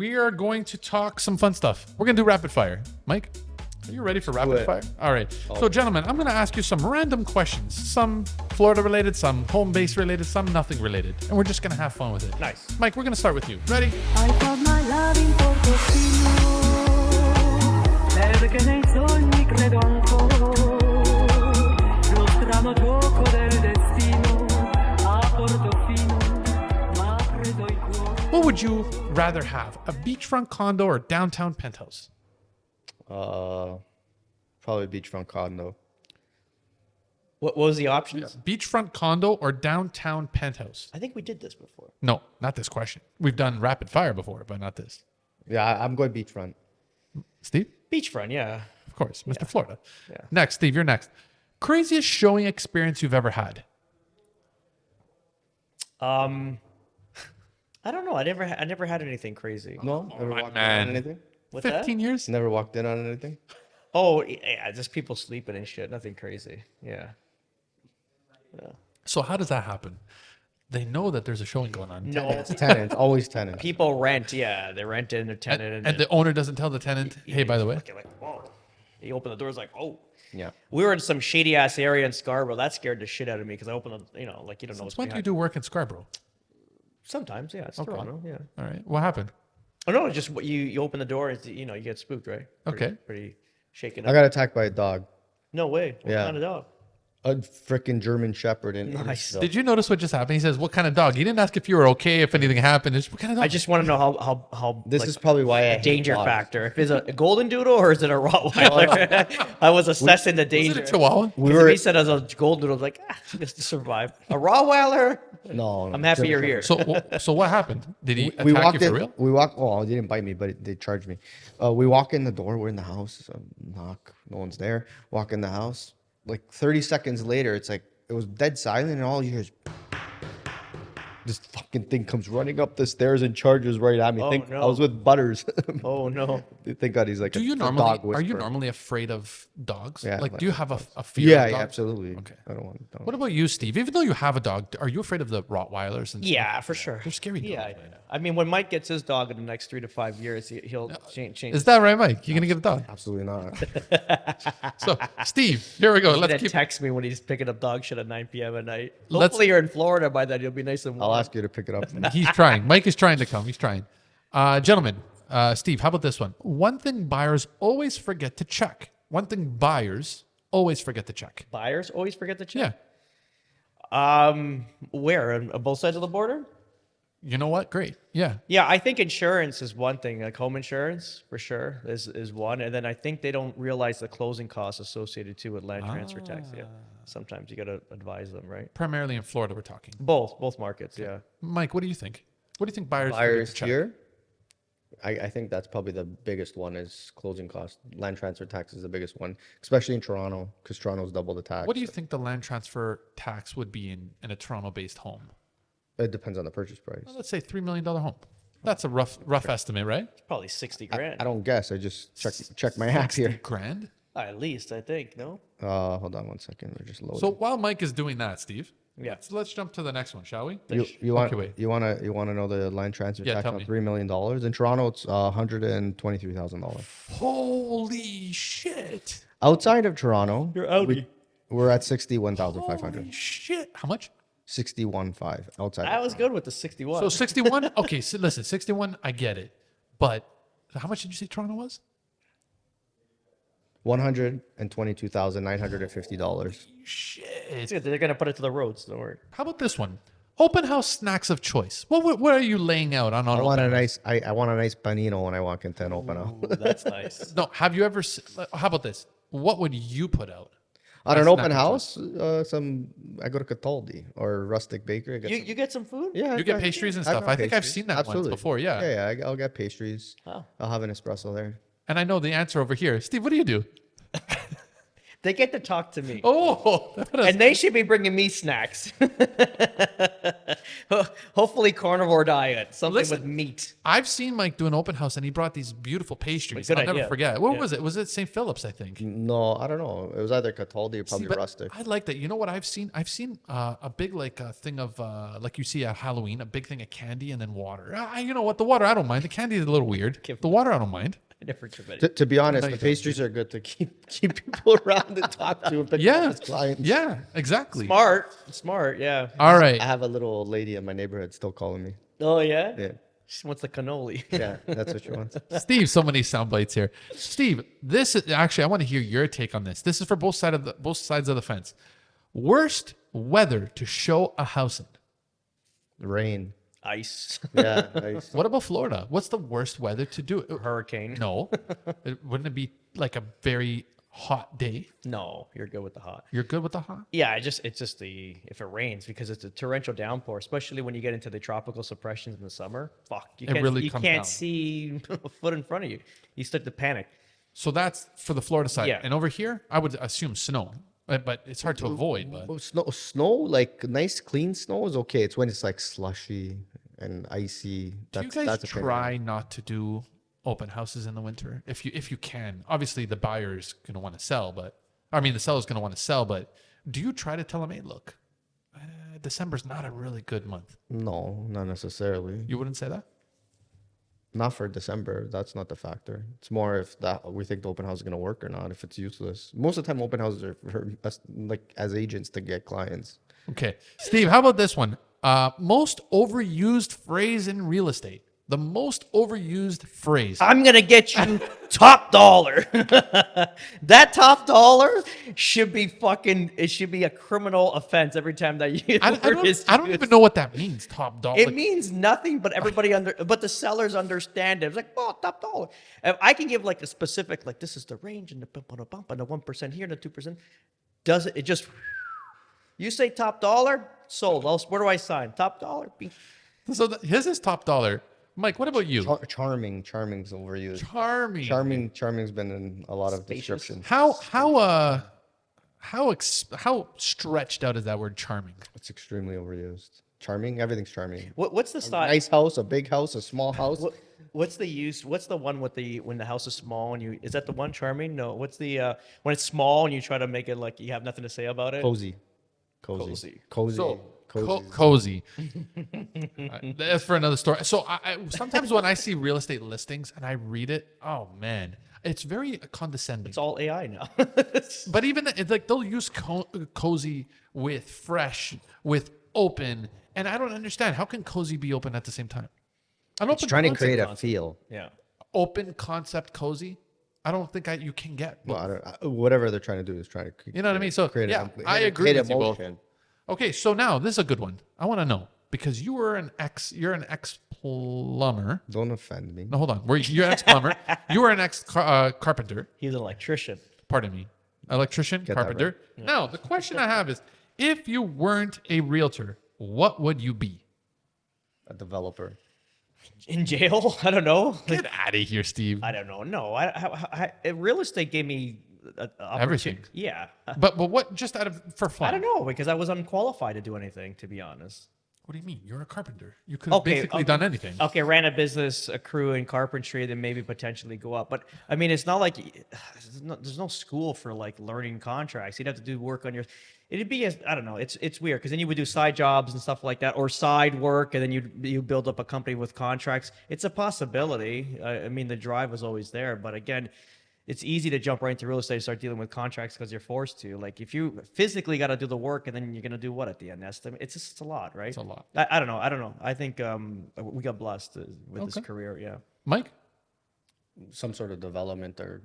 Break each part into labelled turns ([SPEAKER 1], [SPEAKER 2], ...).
[SPEAKER 1] we are going to talk some fun stuff. We're going to do rapid fire. Mike, are you ready for rapid fire? All right. So, gentlemen, I'm going to ask you some random questions. Some Florida related, some home base related, some nothing related. And we're just going to have fun with it.
[SPEAKER 2] Nice.
[SPEAKER 1] Mike, we're going to start with you. Ready?
[SPEAKER 3] I found my love in Portofino. Leve che nei sogni credo ancora. Lo strano gioco del destino. A Portofino, ma credo il cuore.
[SPEAKER 1] What would you rather have? A beachfront condo or downtown penthouse?
[SPEAKER 4] Probably beachfront condo.
[SPEAKER 2] What was the options?
[SPEAKER 1] Beachfront condo or downtown penthouse?
[SPEAKER 2] I think we did this before.
[SPEAKER 1] No, not this question. We've done rapid fire before, but not this.
[SPEAKER 4] Yeah, I'm going beachfront.
[SPEAKER 1] Steve?
[SPEAKER 2] Beachfront, yeah.
[SPEAKER 1] Of course, Mr. Florida.
[SPEAKER 2] Yeah.
[SPEAKER 1] Next, Steve, you're next. Craziest showing experience you've ever had?
[SPEAKER 2] I don't know. I never had anything crazy.
[SPEAKER 4] No, never walked in
[SPEAKER 1] man.
[SPEAKER 4] on anything.
[SPEAKER 2] What's
[SPEAKER 1] 15
[SPEAKER 2] that?
[SPEAKER 1] years?
[SPEAKER 4] Never walked in on anything.
[SPEAKER 2] Oh, yeah, just people sleeping and shit. Nothing crazy. Yeah.
[SPEAKER 1] So how does that happen? They know that there's a showing going on.
[SPEAKER 2] No,
[SPEAKER 4] It's tenants, always tenants.
[SPEAKER 2] people rent. Yeah, they rent in, they're tenant.
[SPEAKER 1] And the owner doesn't tell the tenant, hey, by the way.
[SPEAKER 2] Like, whoa. You open the doors like, oh.
[SPEAKER 4] Yeah.
[SPEAKER 2] We were in some shady ass area in Scarborough. That scared the shit out of me because I opened the, like you don't know what's
[SPEAKER 1] When do you
[SPEAKER 2] behind.
[SPEAKER 1] do work in Scarborough?
[SPEAKER 2] Sometimes, yeah, it's Toronto, yeah.
[SPEAKER 1] All right. What happened?
[SPEAKER 2] Oh no, just you open the door, it's, you get spooked, right?
[SPEAKER 1] Okay.
[SPEAKER 2] Pretty shaken
[SPEAKER 4] I
[SPEAKER 2] up.
[SPEAKER 4] got attacked by a dog.
[SPEAKER 2] No way. What
[SPEAKER 4] Yeah.
[SPEAKER 2] kind of dog?
[SPEAKER 4] A freaking German Shepherd.
[SPEAKER 2] Nice.
[SPEAKER 1] Did you notice what just happened? He says, what kind of dog? He didn't ask if you were okay, if anything happened. It's, what kind of dog?
[SPEAKER 2] I just want to know how
[SPEAKER 4] This
[SPEAKER 2] like,
[SPEAKER 4] is probably why I hate
[SPEAKER 2] danger
[SPEAKER 4] dogs.
[SPEAKER 2] factor. If it's a golden doodle or is it a Rottweiler? I was assessing the
[SPEAKER 1] Was
[SPEAKER 2] danger.
[SPEAKER 1] it a Chihuahua?
[SPEAKER 2] Because if he said as a golden doodle, I was like, just to survive. A Rottweiler?
[SPEAKER 4] No,
[SPEAKER 2] I'm happy you're here.
[SPEAKER 1] So what happened? Did he
[SPEAKER 4] we
[SPEAKER 1] attack
[SPEAKER 4] walked
[SPEAKER 1] you
[SPEAKER 4] in.
[SPEAKER 1] for real?
[SPEAKER 4] We walked. Oh, he didn't bite me, but they charged me. We walk in the door. We're in the house. So knock. No one's there. Walk in the house. Like 30 seconds later, it's like it was dead silent, and all you hear is this fucking thing comes running up the stairs and charges right at me.
[SPEAKER 2] Oh,
[SPEAKER 4] I
[SPEAKER 2] no.
[SPEAKER 4] was with Butters.
[SPEAKER 2] Oh no.
[SPEAKER 4] Thank God he's like
[SPEAKER 1] Do you
[SPEAKER 4] a
[SPEAKER 1] normally
[SPEAKER 4] dog
[SPEAKER 1] are you
[SPEAKER 4] whisperer.
[SPEAKER 1] normally afraid of dogs?
[SPEAKER 4] Yeah,
[SPEAKER 1] Like,
[SPEAKER 4] like-
[SPEAKER 1] do you have a fear
[SPEAKER 4] Yeah,
[SPEAKER 1] of
[SPEAKER 4] yeah,
[SPEAKER 1] dogs?
[SPEAKER 4] absolutely.
[SPEAKER 1] Okay.
[SPEAKER 4] I don't want.
[SPEAKER 1] What about you, Steve? Even though you have a dog, are you afraid of the Rottweilers? And
[SPEAKER 2] Yeah, for sure.
[SPEAKER 1] They're scary dogs,
[SPEAKER 2] Yeah,
[SPEAKER 1] man.
[SPEAKER 2] I mean, when Mike gets his dog in the next 3 to 5 years, he'll change.
[SPEAKER 1] Is that right, Mike? You're gonna get a dog.
[SPEAKER 4] Absolutely not.
[SPEAKER 1] So, Steve, here we go.
[SPEAKER 2] He's
[SPEAKER 1] Let's
[SPEAKER 2] gonna
[SPEAKER 1] keep.
[SPEAKER 2] text me when he's picking up dog shit at 9 p.m. at night.
[SPEAKER 1] Let's-
[SPEAKER 2] Hopefully you're in Florida by then. You'll be nice and warm.
[SPEAKER 4] I'll ask you to pick it up.
[SPEAKER 1] He's trying. Mike is trying to come. He's trying. Gentlemen, Steve, how about this one? One thing buyers always forget to check. One thing buyers always forget to check.
[SPEAKER 2] Buyers always forget to
[SPEAKER 1] Yeah.
[SPEAKER 2] check. Where? On both sides of the border?
[SPEAKER 1] You know what? Great. Yeah.
[SPEAKER 2] Yeah, I think insurance is one thing. Like home insurance, for sure, is one. And then I think they don't realize the closing costs associated too with land transfer tax. Yeah. Sometimes you got to advise them, right?
[SPEAKER 1] Primarily in Florida, we're talking.
[SPEAKER 2] Both markets, yeah.
[SPEAKER 1] Mike, what do you think? What do you think buyers forget
[SPEAKER 4] Buyers
[SPEAKER 1] to check?
[SPEAKER 4] here. I think that's probably the biggest one is closing costs. Land transfer tax is the biggest one, especially in Toronto, because Toronto's double the tax.
[SPEAKER 1] What do you think the land transfer tax would be in a Toronto-based home?
[SPEAKER 4] It depends on the purchase price.
[SPEAKER 1] Well, let's say $3 million home. That's a rough estimate, right?
[SPEAKER 2] Probably 60 grand.
[SPEAKER 4] I don't guess. I just check my app here.
[SPEAKER 1] Grand.
[SPEAKER 2] At least, I think, no?
[SPEAKER 4] Hold on one second. We're just loading.
[SPEAKER 1] So while Mike is doing that, Steve,
[SPEAKER 2] Yeah.
[SPEAKER 1] let's jump to the next one, shall we?
[SPEAKER 4] you want
[SPEAKER 1] Okay, wait.
[SPEAKER 4] you want to know the land transfer
[SPEAKER 1] Yeah,
[SPEAKER 4] tax
[SPEAKER 1] tell
[SPEAKER 4] on
[SPEAKER 1] me.
[SPEAKER 4] $3 million in Toronto? It's $123,000.
[SPEAKER 1] Holy shit!
[SPEAKER 4] Outside of Toronto,
[SPEAKER 2] You're Audi.
[SPEAKER 4] we're at 61,500.
[SPEAKER 1] Holy shit! How much?
[SPEAKER 4] 61.5 outside.
[SPEAKER 2] I
[SPEAKER 4] of
[SPEAKER 2] was good with the 61.
[SPEAKER 1] So 61. Okay, so listen, 61. I get it, but how much did you say Toronto was?
[SPEAKER 4] $122,950.
[SPEAKER 1] Shit.
[SPEAKER 2] They're going to put it to the roads, don't worry.
[SPEAKER 1] How about this one? Open house snacks of choice. What are you laying out on?
[SPEAKER 4] I want a nice panino when I walk into an open house.
[SPEAKER 2] Ooh, that's nice.
[SPEAKER 1] No, have you ever? How about this? What would you put out?
[SPEAKER 4] On an
[SPEAKER 1] That's
[SPEAKER 4] open
[SPEAKER 1] not
[SPEAKER 4] house, I go to Cataldi or Rustic Bakery. I get some-
[SPEAKER 2] You get some food?
[SPEAKER 4] yeah,
[SPEAKER 1] You get pastries and
[SPEAKER 4] I've
[SPEAKER 1] stuff.
[SPEAKER 4] got
[SPEAKER 1] I think I've
[SPEAKER 4] pastries.
[SPEAKER 1] seen that once before. Yeah.
[SPEAKER 4] yeah. I'll get pastries.
[SPEAKER 2] Oh.
[SPEAKER 4] I'll have an espresso there.
[SPEAKER 1] And I know the answer over here. Steve, what do you do?
[SPEAKER 2] They get to talk to me.
[SPEAKER 1] Oh,
[SPEAKER 2] And they should be bringing me snacks. Hopefully carnivore diet, something
[SPEAKER 1] Listen,
[SPEAKER 2] with meat.
[SPEAKER 1] I've seen Mike do an open house, and he brought these beautiful pastries.
[SPEAKER 2] Good
[SPEAKER 1] I'll never
[SPEAKER 2] idea.
[SPEAKER 1] forget. What
[SPEAKER 2] Yeah.
[SPEAKER 1] was it? Was it St. Philip's? I think.
[SPEAKER 4] No, I don't know. It was either Cataldi or probably
[SPEAKER 1] But
[SPEAKER 4] rustic.
[SPEAKER 1] I like that. You know what I've seen? I've seen a big thing of like you see at Halloween, a big thing of candy and then water. You know what? The water I don't mind. The candy is a little weird. The water I don't mind.
[SPEAKER 2] I never tried
[SPEAKER 4] To be honest,
[SPEAKER 1] you
[SPEAKER 4] the
[SPEAKER 1] don't.
[SPEAKER 4] pastries are good to keep people around and talk to. And pick
[SPEAKER 1] Yeah,
[SPEAKER 4] up as clients.
[SPEAKER 1] yeah, exactly.
[SPEAKER 2] Smart, yeah.
[SPEAKER 1] All right.
[SPEAKER 4] I have a little old lady in my neighborhood still calling me.
[SPEAKER 2] Oh, yeah?
[SPEAKER 4] Yeah,
[SPEAKER 2] She wants the cannoli.
[SPEAKER 4] yeah, that's what she wants.
[SPEAKER 1] Steve, so many sound bites here. Steve, this is actually I want to hear your take on this. This is for both sides of the fence. Worst weather to show a house in.
[SPEAKER 4] Rain.
[SPEAKER 2] Ice.
[SPEAKER 4] Yeah, nice.
[SPEAKER 1] What about Florida? What's the worst weather to do it?
[SPEAKER 2] Hurricane.
[SPEAKER 1] No, wouldn't it be like a very hot day?
[SPEAKER 2] No, you're good with the hot.
[SPEAKER 1] You're good with the hot?
[SPEAKER 2] Yeah, it's just if it rains because it's a torrential downpour, especially when you get into the tropical suppressions in the summer. Fuck, you
[SPEAKER 1] It
[SPEAKER 2] can't,
[SPEAKER 1] really
[SPEAKER 2] you
[SPEAKER 1] comes
[SPEAKER 2] can't
[SPEAKER 1] down.
[SPEAKER 2] see a foot in front of you. You start to panic.
[SPEAKER 1] So that's for the Florida side.
[SPEAKER 2] Yeah.
[SPEAKER 1] And over here, I would assume snow, but it's hard to avoid. But
[SPEAKER 4] Oh, snow, like nice clean snow is okay. It's when it's like slushy and icy.
[SPEAKER 1] do you guys try not to do open houses in the winter if you can? Obviously, the buyer's going to want to sell, but I mean the seller's going to want to sell. But do you try to tell them, hey, look, December's not a really good month?
[SPEAKER 4] No, not necessarily.
[SPEAKER 1] You wouldn't say that?
[SPEAKER 4] Not for December. That's not the factor. It's more if that we think the open house is going to work or not. If it's useless, most of the time open houses are for us, like as agents to get clients.
[SPEAKER 1] Okay, Steve, how about this one? Most overused phrase in real estate. The most overused phrase.
[SPEAKER 2] I'm gonna get you top dollar. That top dollar should be fucking. It should be a criminal offense every time that you.
[SPEAKER 1] I don't even know what that means. Top dollar.
[SPEAKER 2] It means nothing, but everybody but the sellers understand it. It's like, oh, top dollar. If I can give like a specific, like this is the range and the bump on a bump and the 1% here and the 2%. Does it? It just. You say top dollar, sold. Where do I sign? Top dollar.
[SPEAKER 1] So his is top dollar. Mike, what about you?
[SPEAKER 4] Charming's overused.
[SPEAKER 1] Charming.
[SPEAKER 4] Charming's been in a lot of
[SPEAKER 2] Spacious.
[SPEAKER 4] descriptions.
[SPEAKER 1] How stretched out is that word charming?
[SPEAKER 4] It's extremely overused. Charming, everything's charming.
[SPEAKER 2] What's the style?
[SPEAKER 4] Nice house, a big house, a small house.
[SPEAKER 2] What's the use? What's the one with when the house is small and is that the one charming? No. What's the when it's small and you try to make it like you have nothing to say about it?
[SPEAKER 4] Cozy.
[SPEAKER 1] So
[SPEAKER 4] Cozy.
[SPEAKER 1] cozy. That's for another story. So I sometimes when I see real estate listings and I read it, oh man, it's very condescending.
[SPEAKER 2] It's all AI now.
[SPEAKER 1] But even it's like they'll use cozy with fresh, with open, and I don't understand how can cozy be open at the same time.
[SPEAKER 4] It's trying to create a feel.
[SPEAKER 2] Yeah.
[SPEAKER 1] Open concept cozy. I don't think you can get.
[SPEAKER 4] Well, whatever they're trying to do is trying to.
[SPEAKER 1] You know what I mean? So
[SPEAKER 4] create
[SPEAKER 1] yeah,
[SPEAKER 4] a,
[SPEAKER 1] I agree with you both.
[SPEAKER 4] emotion.
[SPEAKER 1] Okay, so now this is a good one. I want to know because you're an ex plumber.
[SPEAKER 4] Don't offend me.
[SPEAKER 1] No, hold on. You're an ex plumber. You were an ex carpenter.
[SPEAKER 2] He's an electrician.
[SPEAKER 1] Pardon me, electrician,
[SPEAKER 4] Get that
[SPEAKER 1] carpenter. Now the question I have is, if you weren't a realtor, what would you be?
[SPEAKER 4] A developer.
[SPEAKER 2] In jail? I don't know.
[SPEAKER 1] Get out of here, Steve.
[SPEAKER 2] I don't know. No, real estate gave me
[SPEAKER 1] Everything.
[SPEAKER 2] Yeah.
[SPEAKER 1] But what? Just for fun.
[SPEAKER 2] I don't know because I was unqualified to do anything, to be honest.
[SPEAKER 1] What do you mean? You're a carpenter. You could have basically done anything.
[SPEAKER 2] Okay, ran a business, a crew in carpentry, then maybe potentially go up. But I mean, it's not like there's no school for like learning contracts. You'd have to do work on your. It'd be I don't know. It's weird because then you would do side jobs and stuff like that, or side work, and then you build up a company with contracts. It's a possibility. I mean, the drive was always there, but again. It's easy to jump right into real estate and start dealing with contracts because you're forced to. Like if you physically got to do the work and then you're going to do what at the end? It's a lot, right?
[SPEAKER 1] It's a lot.
[SPEAKER 2] I don't know. I think we got blessed with this career. Yeah.
[SPEAKER 1] Mike?
[SPEAKER 4] Some sort of development or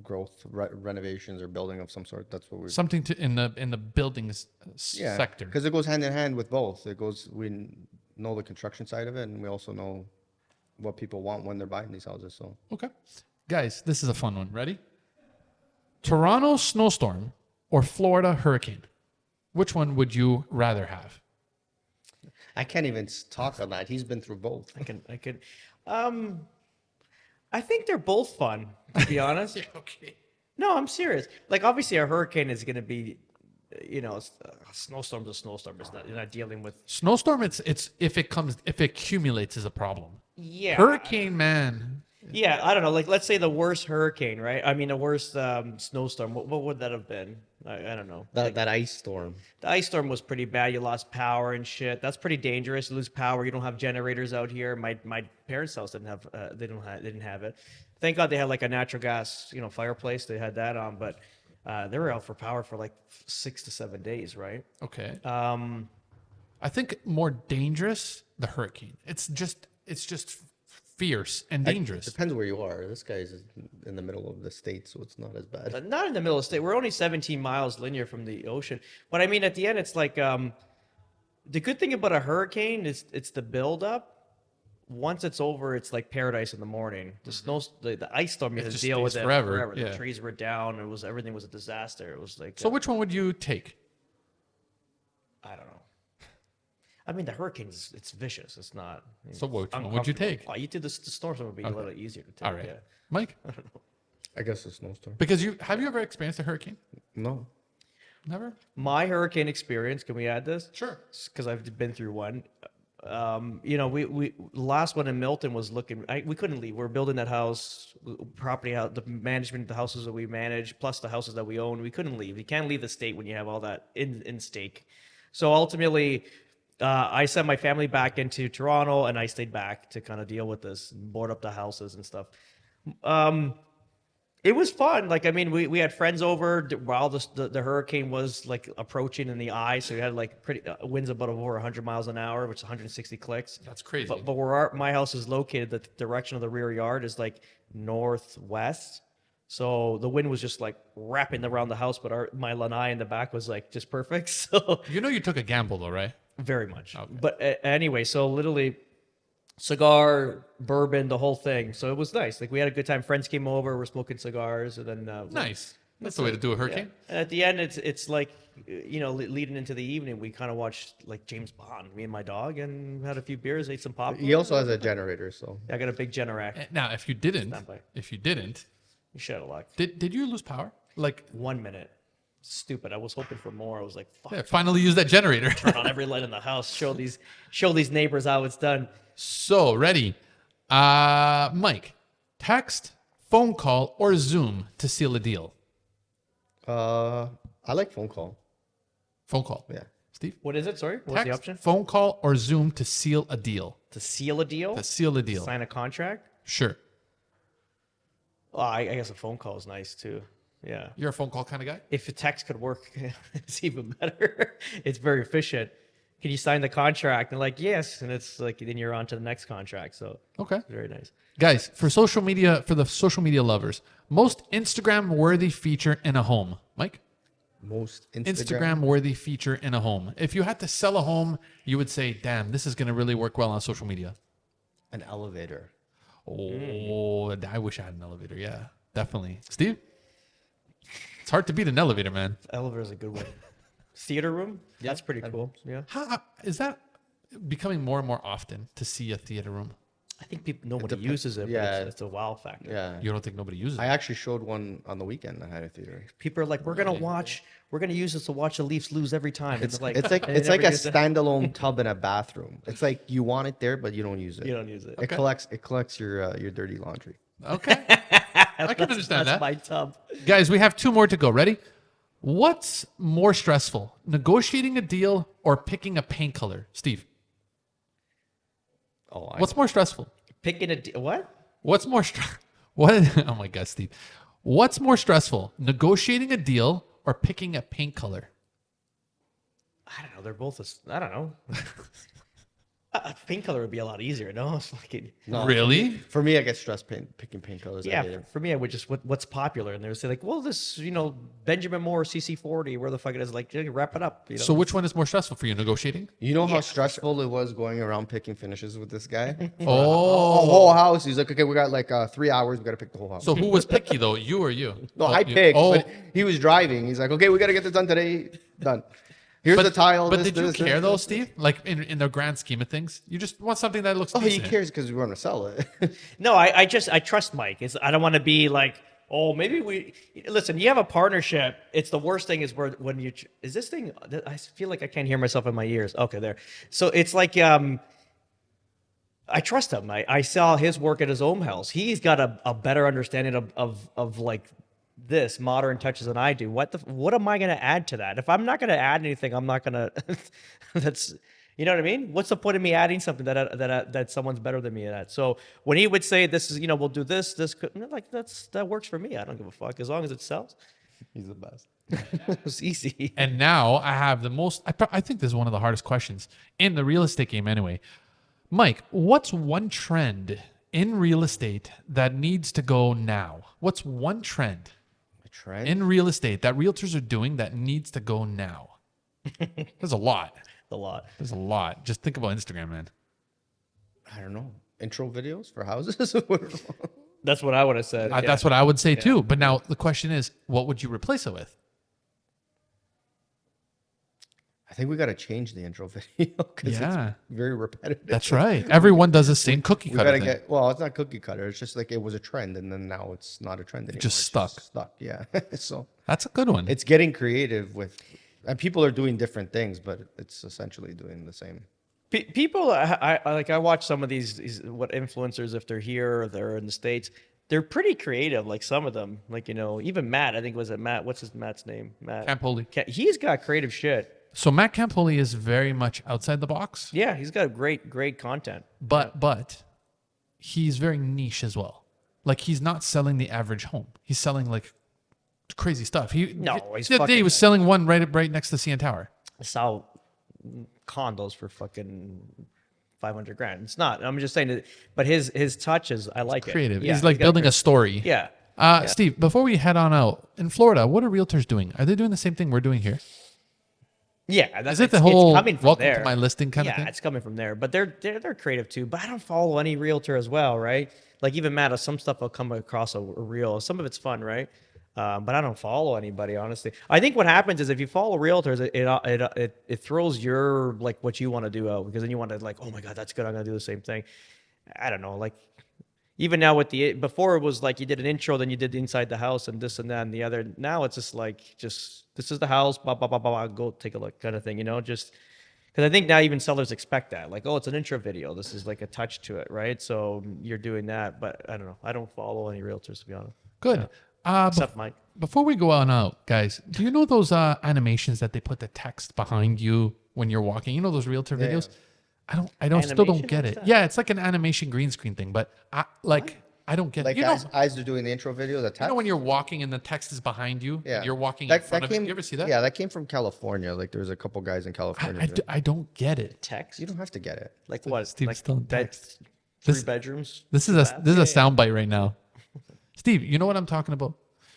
[SPEAKER 4] growth, renovations or building of some sort. That's what we're.
[SPEAKER 1] Something in the buildings sector.
[SPEAKER 4] Because it goes hand in hand with both. We know the construction side of it, and we also know what people want when they're buying these houses. So
[SPEAKER 1] Okay. Guys, this is a fun one. Ready? Toronto snowstorm or Florida hurricane? Which one would you rather have?
[SPEAKER 4] I can't even talk on that. He's been through both.
[SPEAKER 2] I could. I think they're both fun, to be honest.
[SPEAKER 1] Okay.
[SPEAKER 2] No, I'm serious. Like obviously a hurricane is going to be, a snowstorm's a snowstorm. It's not, you're not dealing with.
[SPEAKER 1] Snowstorm, it's if it accumulates is a problem.
[SPEAKER 2] Yeah.
[SPEAKER 1] Hurricane, man.
[SPEAKER 2] Yeah, I don't know. Like, let's say the worst hurricane, right? I mean, the worst snowstorm. What would that have been? I don't know.
[SPEAKER 4] That ice storm.
[SPEAKER 2] The ice storm was pretty bad. You lost power and shit. That's pretty dangerous. You lose power. You don't have generators out here. My parents' house didn't have. They didn't have it. Thank God they had like a natural gas, fireplace. They had that on, but they were out for power for like 6 to 7 days, right?
[SPEAKER 1] Okay. I think more dangerous the hurricane. It's just fierce and dangerous.
[SPEAKER 4] Depends where you are. This guy's in the middle of the state, so it's not as bad.
[SPEAKER 2] Not in the middle of the state. We're only 17 miles linear from the ocean. But I mean, at the end, it's like the good thing about a hurricane is it's the buildup. Once it's over, it's like paradise in the morning. The ice storm, you have to deal with it forever.
[SPEAKER 1] Yeah.
[SPEAKER 2] The trees were down. Everything was a disaster. It was like.
[SPEAKER 1] So which one would you take?
[SPEAKER 2] I don't know. I mean, the hurricane it's vicious. It's not.
[SPEAKER 1] So which one would you take?
[SPEAKER 2] Oh, you did the storm would be a little easier to take.
[SPEAKER 1] All right,
[SPEAKER 2] Yeah.
[SPEAKER 1] Mike.
[SPEAKER 4] I guess a snowstorm.
[SPEAKER 1] Because have you ever experienced a hurricane?
[SPEAKER 4] No.
[SPEAKER 1] Never.
[SPEAKER 2] My hurricane experience. Can we add this?
[SPEAKER 1] Sure.
[SPEAKER 2] Because I've been through one. We last one in Milton was looking. We couldn't leave. We're building that house, property house, the management of the houses that we manage, plus the houses that we own. We couldn't leave. You can't leave the state when you have all that in stake. So ultimately, I sent my family back into Toronto, and I stayed back to kind of deal with this, board up the houses and stuff. It was fun. Like, I mean, we had friends over while the hurricane was like approaching in the eye. So we had like pretty winds about over 100 miles an hour, which is 160 clicks.
[SPEAKER 1] That's crazy.
[SPEAKER 2] But where my house is located, the direction of the rear yard is like northwest. So the wind was just like wrapping around the house, but my lanai in the back was like just perfect. So
[SPEAKER 1] you took a gamble though, right?
[SPEAKER 2] very much.
[SPEAKER 1] Okay.
[SPEAKER 2] But anyway, so literally cigar, bourbon, the whole thing. So it was nice. Like we had a good time. Friends came over, we're smoking cigars, and then
[SPEAKER 1] Nice. That's the way to do a hurricane.
[SPEAKER 2] yeah. And at the end, it's like leading into the evening, we kind of watched like James Bond, me and my dog, and had a few beers, ate some popcorn.
[SPEAKER 4] He also has a generator, so.
[SPEAKER 2] I got a big Generac.
[SPEAKER 1] Now, if you didn't,
[SPEAKER 2] Standby.
[SPEAKER 1] you
[SPEAKER 2] Shut a luck.
[SPEAKER 1] did you lose power? Like,
[SPEAKER 2] 1 minute. Stupid. I was hoping for more. I was like, fuck.
[SPEAKER 1] yeah, finally use that generator.
[SPEAKER 2] Turn on every light in the house. Show these neighbors how it's done.
[SPEAKER 1] So ready, Mike. Text, phone call, or Zoom to seal a deal.
[SPEAKER 4] I like phone call.
[SPEAKER 1] Phone call.
[SPEAKER 4] Yeah.
[SPEAKER 1] Steve.
[SPEAKER 2] What is it? Sorry. What's
[SPEAKER 1] Text,
[SPEAKER 2] the option?
[SPEAKER 1] phone call, or Zoom to seal a deal.
[SPEAKER 2] To seal a deal?
[SPEAKER 1] To seal a deal.
[SPEAKER 2] Sign a contract?
[SPEAKER 1] Sure.
[SPEAKER 2] Oh, I guess a phone call is nice too. Yeah.
[SPEAKER 1] You're a phone call kind of guy?
[SPEAKER 2] If a text could work, it's even better. It's very efficient. Can you sign the contract? And like, yes. And it's like, then you're on to the next contract. So
[SPEAKER 1] Okay.
[SPEAKER 2] very nice.
[SPEAKER 1] Guys, for the social media lovers, most Instagram worthy feature in a home. Mike?
[SPEAKER 4] Most
[SPEAKER 1] Instagram worthy feature in a home. If you had to sell a home, you would say, damn, this is going to really work well on social media.
[SPEAKER 4] An elevator.
[SPEAKER 1] Oh, I wish I had an elevator. Yeah, definitely. Steve? It's hard to beat an elevator, man.
[SPEAKER 2] Elevator is a good one. Theater room? That's pretty cool. Yeah.
[SPEAKER 1] How is that becoming more and more often to see a theater room?
[SPEAKER 2] I think nobody uses it,
[SPEAKER 4] Yeah.
[SPEAKER 2] but it's a wow factor.
[SPEAKER 4] Yeah.
[SPEAKER 1] You don't think nobody uses
[SPEAKER 4] I
[SPEAKER 1] it?
[SPEAKER 4] actually showed one on the weekend that had a theater.
[SPEAKER 2] People are like, we're gonna use this to watch the Leafs lose every time.
[SPEAKER 4] It's like
[SPEAKER 2] they
[SPEAKER 4] it's like
[SPEAKER 2] never
[SPEAKER 4] a
[SPEAKER 2] use it.
[SPEAKER 4] standalone tub in a bathroom. It's like you want it there, but you don't use it.
[SPEAKER 2] You don't use it.
[SPEAKER 4] It collects your dirty laundry.
[SPEAKER 1] Okay. I can understand
[SPEAKER 2] That's
[SPEAKER 1] that.
[SPEAKER 2] my tub.
[SPEAKER 1] Guys, we have 2 more to go. Ready? What's more stressful, negotiating a deal or picking a paint color? Steve,
[SPEAKER 4] Oh,
[SPEAKER 1] what's more stressful?
[SPEAKER 2] Picking what?
[SPEAKER 1] What's more oh my God, Steve. What's more stressful, negotiating a deal or picking a paint color?
[SPEAKER 2] I don't know. They're both. I don't know. Paint color would be a lot easier. No, it's like
[SPEAKER 4] No,
[SPEAKER 1] Really?
[SPEAKER 4] For me, I get stressed picking paint colors. I hate
[SPEAKER 2] yeah.
[SPEAKER 4] it.
[SPEAKER 2] For me, I would just what's popular, and they would say like, well, this Benjamin Moore CC40, where the fuck it is? Like, wrap it up.
[SPEAKER 1] So which one is more stressful for you, negotiating?
[SPEAKER 4] You know how stressful it was going around picking finishes with this guy? The
[SPEAKER 1] Oh.
[SPEAKER 4] whole house. He's like, okay, we got like 3 hours. We got to pick the whole house.
[SPEAKER 1] So who was picky though, you or you?
[SPEAKER 4] No,
[SPEAKER 1] Oh,
[SPEAKER 4] I
[SPEAKER 1] you-
[SPEAKER 4] picked,
[SPEAKER 1] Oh,
[SPEAKER 4] but he was driving. He's like, okay, we got to get this done today. Done. Here's the tile.
[SPEAKER 1] But
[SPEAKER 4] this,
[SPEAKER 1] did you
[SPEAKER 4] this,
[SPEAKER 1] care
[SPEAKER 4] this,
[SPEAKER 1] though,
[SPEAKER 4] this.
[SPEAKER 1] Steve? Like in the grand scheme of things, you just want something that looks
[SPEAKER 4] Oh, he
[SPEAKER 1] decent.
[SPEAKER 4] cares because we want to sell it.
[SPEAKER 2] No, I trust Mike. I don't want to be like, Oh, maybe we listen. You have a partnership. It's the worst thing is when you is this thing. I feel like I can't hear myself in my ears. Okay, there. So it's like I trust him. I saw his work at his own house. He's got a better understanding of like this modern touches than I do. What am I going to add to that? If I'm not going to add anything, I'm not going to. That's you know what I mean. What's the point of me adding something that someone's better than me at? So when he would say this is we'll do this like that works for me. I don't give a fuck as long as it sells.
[SPEAKER 4] He's the best.
[SPEAKER 2] It's easy.
[SPEAKER 1] And now I have the most. I think this is one of the hardest questions in the real estate game. Anyway, Mike, what's one trend in real estate that needs to go now? What's one trend
[SPEAKER 4] Trend?
[SPEAKER 1] in real estate that realtors are doing that needs to go now? There's a lot.
[SPEAKER 2] A lot.
[SPEAKER 1] There's a lot. Just think about Instagram, man.
[SPEAKER 4] I don't know. Intro videos for houses?
[SPEAKER 2] That's what I would have said.
[SPEAKER 1] That's what I would say too. But now the question is, what would you replace it with?
[SPEAKER 4] I think we got to change the intro video because
[SPEAKER 1] Yeah.
[SPEAKER 4] it's very repetitive.
[SPEAKER 1] That's right. Everyone does the same cookie
[SPEAKER 4] We
[SPEAKER 1] cutter
[SPEAKER 4] gotta
[SPEAKER 1] thing.
[SPEAKER 4] well, it's not cookie cutter. It's just like it was a trend, and then now it's not a trend anymore.
[SPEAKER 1] just
[SPEAKER 4] It's
[SPEAKER 1] stuck.
[SPEAKER 4] Stuck, yeah. So
[SPEAKER 1] That's a good one.
[SPEAKER 4] it's getting creative with, and people are doing different things, but it's essentially doing the same.
[SPEAKER 2] People, I watch some of these influencers if they're here or they're in the States. They're pretty creative. Like some of them, like even Matt. I think was it Matt? What's Matt's name? Matt
[SPEAKER 1] Campoli.
[SPEAKER 2] He's got creative shit.
[SPEAKER 1] So Matt Campoli is very much outside the box,
[SPEAKER 2] Yeah, he's got great content.
[SPEAKER 1] but he's very niche as well. Like he's not selling the average home. He's selling like crazy stuff.
[SPEAKER 2] He's
[SPEAKER 1] the other day he
[SPEAKER 2] fucking-
[SPEAKER 1] was selling one right next to CN Tower.
[SPEAKER 2] I saw condos for fucking $500 grand. It's not. I'm just saying that. But his touch is. I like
[SPEAKER 1] Creative.
[SPEAKER 2] it. Yeah,
[SPEAKER 1] he's like
[SPEAKER 2] got
[SPEAKER 1] building
[SPEAKER 2] crea-
[SPEAKER 1] a story.
[SPEAKER 2] Yeah.
[SPEAKER 1] Steve, before we head on out, in Florida, what are realtors doing? Are they doing the same thing we're doing here?
[SPEAKER 2] Yeah,
[SPEAKER 1] Is it the whole
[SPEAKER 2] it's coming from
[SPEAKER 1] welcome
[SPEAKER 2] there.
[SPEAKER 1] to my listing kind of thing?
[SPEAKER 2] Yeah, it's coming from there. But they're creative too. But I don't follow any realtor as well, right? Like even Matt, some stuff will come across a reel. Some of it's fun, right? But I don't follow anybody, honestly. I think what happens is if you follow realtors, it throws your like what you want to do out because then you want to like, oh my god, that's good. I'm gonna do the same thing. I don't know, like. Even now before it was like you did an intro, then you did inside the house and this and that and the other. Now it's just like, this is the house, blah, blah, blah, blah, blah, go take a look kind of thing, just because I think now even sellers expect that. Like, oh, it's an intro video. This is like a touch to it, right? So you're doing that, but I don't know. I don't follow any realtors, to be honest.
[SPEAKER 1] Good.
[SPEAKER 2] Except Mike.
[SPEAKER 1] Before we go on out, guys, do you know those animations that they put the text behind you when you're walking? You know those realtor videos? I still don't
[SPEAKER 2] Animation?
[SPEAKER 1] get
[SPEAKER 2] What's
[SPEAKER 1] it.
[SPEAKER 2] that?
[SPEAKER 1] Yeah, it's like an animation green screen thing, but I don't get
[SPEAKER 4] Like
[SPEAKER 1] it.
[SPEAKER 4] as they're doing the intro video, the
[SPEAKER 1] You
[SPEAKER 4] text.
[SPEAKER 1] know when you're walking and the text is behind you?
[SPEAKER 4] Yeah,
[SPEAKER 1] And you're walking
[SPEAKER 4] That-
[SPEAKER 1] in front
[SPEAKER 4] that
[SPEAKER 1] of it.
[SPEAKER 4] came-
[SPEAKER 1] You ever see that?
[SPEAKER 4] Yeah, that came from California. Like there was a couple guys in California.
[SPEAKER 1] I don't get it.
[SPEAKER 2] Text?
[SPEAKER 4] You don't have to get it.
[SPEAKER 2] Like what?
[SPEAKER 1] Steve's
[SPEAKER 2] Like
[SPEAKER 1] still in
[SPEAKER 2] bed,
[SPEAKER 1] text.
[SPEAKER 2] 3
[SPEAKER 1] This-
[SPEAKER 2] bedrooms?
[SPEAKER 1] This is a soundbite right now. Steve, you know what I'm talking about?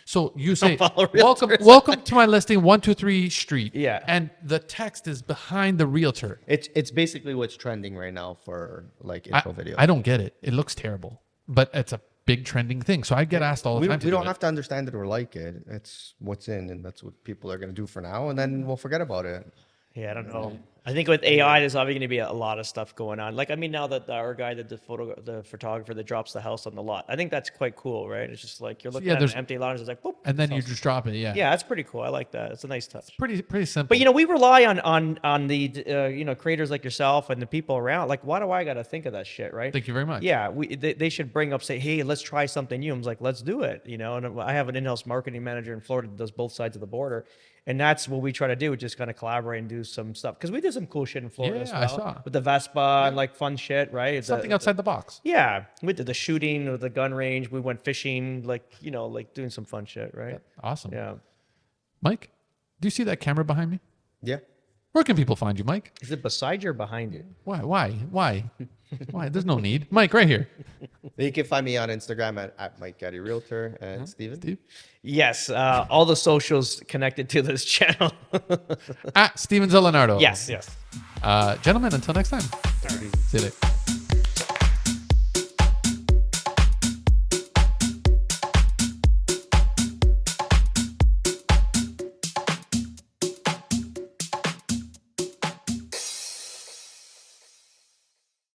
[SPEAKER 1] So you say,
[SPEAKER 2] follow
[SPEAKER 1] welcome to my listing 123 Street.
[SPEAKER 2] Yeah.
[SPEAKER 1] And the text is behind the realtor.
[SPEAKER 4] It's basically what's trending right now for like intro videos.
[SPEAKER 1] I don't get it. It looks terrible, but it's a big trending thing. So I get asked all the
[SPEAKER 4] we
[SPEAKER 1] time.
[SPEAKER 4] don't have to understand it or like it. It's what's in, and that's what people are going to do for now, and then we'll forget about it.
[SPEAKER 2] Yeah, I don't know. I think with AI, there's obviously going to be a lot of stuff going on. Like, I mean, now that our guy, the photographer that drops the house on the lot, I think that's quite cool, right? It's just like you're looking at
[SPEAKER 1] there's-
[SPEAKER 2] an empty lot, and it's like, boop,
[SPEAKER 1] And then you
[SPEAKER 2] house.
[SPEAKER 1] just drop it. Yeah.
[SPEAKER 2] Yeah, that's pretty cool. I like that. It's a nice touch.
[SPEAKER 1] Pretty simple.
[SPEAKER 2] But we rely on the creators like yourself and the people around. Like, why do I got to think of that shit, right?
[SPEAKER 1] Thank you very much.
[SPEAKER 2] Yeah, they should bring up, say, hey, let's try something new. I'm like, let's do it. And I have an in-house marketing manager in Florida that does both sides of the border, and that's what we try to do. Just kind of collaborate and do some stuff because we did some cool shit in Florida as
[SPEAKER 1] Yeah,
[SPEAKER 2] well
[SPEAKER 1] I saw.
[SPEAKER 2] with the Vespa and like fun shit, right?
[SPEAKER 1] Something outside the box.
[SPEAKER 2] Yeah, we did the shooting with the gun range. We went fishing, like doing some fun shit, right?
[SPEAKER 1] Awesome.
[SPEAKER 2] Yeah.
[SPEAKER 1] Mike, do you see that camera behind me?
[SPEAKER 4] Yeah.
[SPEAKER 1] Where can people find you, Mike?
[SPEAKER 2] Is it beside you or behind you?
[SPEAKER 1] Why? Why? There's no need. Mike, right here.
[SPEAKER 4] You can find me on Instagram at Mike Gatti Realtor and Steven.
[SPEAKER 1] Steve.
[SPEAKER 2] Yes, all the socials connected to this channel.
[SPEAKER 1] At Steven Zalunardo.
[SPEAKER 2] yes.
[SPEAKER 1] Gentlemen, until next time. See you later.